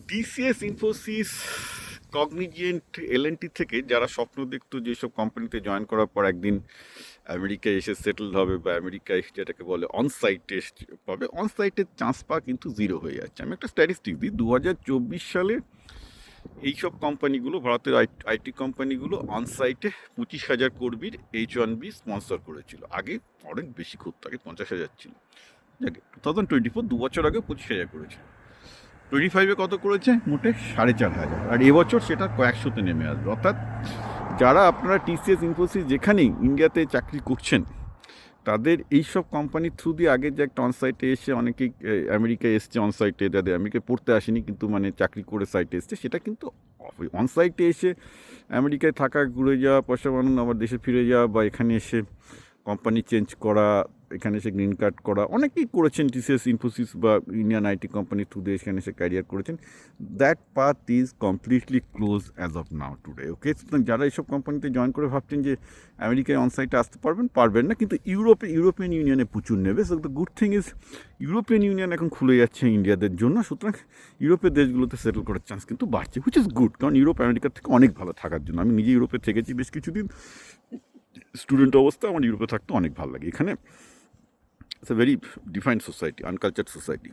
TCS, Infosys, Cognizant, L&T থেকে যারা স্বপ্ন দেখতো যেসব কোম্পানিতে জয়েন করার পর একদিন আমেরিকায় এসে সেটেল হবে বা আমেরিকায় যেটাকে বলে অনসাইট টেস্ট পাবে, অনসাইটের চান্স পাওয়া কিন্তু জিরো হয়ে যাচ্ছে। আমি একটা স্ট্যাটিস্টিক দিই, 2024 সালে এইসব কোম্পানিগুলো, ভারতের আইটি কোম্পানিগুলো অনসাইটে 25,000 কর্মীর H1B স্পন্সর করেছিল। আগে অনেক বেশি করতো, আগে 50,000 ছিল। যাকে 2024, 2 বছর আগে 25,000 করেছিল। 25-এ কত করেছে? মোটে 4,500। আর এবছর সেটা কয়েকশোতে নেমে আসবে। অর্থাৎ যারা আপনারা টিসিএস, ইনফোসিস যেখানেই ইন্ডিয়াতে চাকরি করছেন, তাদের এইসব কোম্পানির থ্রু দিয়ে আগে যে একটা অনসাইটে এসে অনেকেই আমেরিকায় এসছে অনসাইটে, যাদের আমেরিকায় পড়তে আসেনি কিন্তু মানে চাকরি করে সাইটে এসছে, সেটা কিন্তু অনসাইটে এসে আমেরিকায় থাকা, ঘুরে যাওয়া, পয়সা বানানো, আবার দেশে ফিরে যাওয়া, বা এখানে এসে কোম্পানি চেঞ্জ করা, এখানে এসে গ্রিন কার্ড করা, অনেকেই করেছেন টিসিএস, ইনফোসিস বা ইন্ডিয়ান আইটি কোম্পানি থ্রু দিয়ে এখানে এসে ক্যারিয়ার করেছেন। That path is completely close as of now today. Okay, সুতরাং যারা এইসব কোম্পানিতে জয়েন করে ভাবছেন যে আমেরিকায় অনসাইটে আসতে পারবেন না, কিন্তু ইউরোপিয়ান ইউনিয়নে প্রচুর নেবে। So the good thing is European union এখন খুলে যাচ্ছে ইন্ডিয়াদের জন্য, সুতরাং ইউরোপের দেশগুলোতে সেটেল করার চান্স কিন্তু বাড়ছে, হুইচ ইজ গুড, কারণ ইউরোপ আমেরিকার থেকে অনেক ভালো থাকার জন্য। আমি নিজে ইউরোপে থেকেছি বেশ কিছুদিন, স্টুডেন্ট অবস্থায় আমার ইউরোপে থাকতে অনেক ভালো লাগে। এখানে it's a very defined society, uncultured society.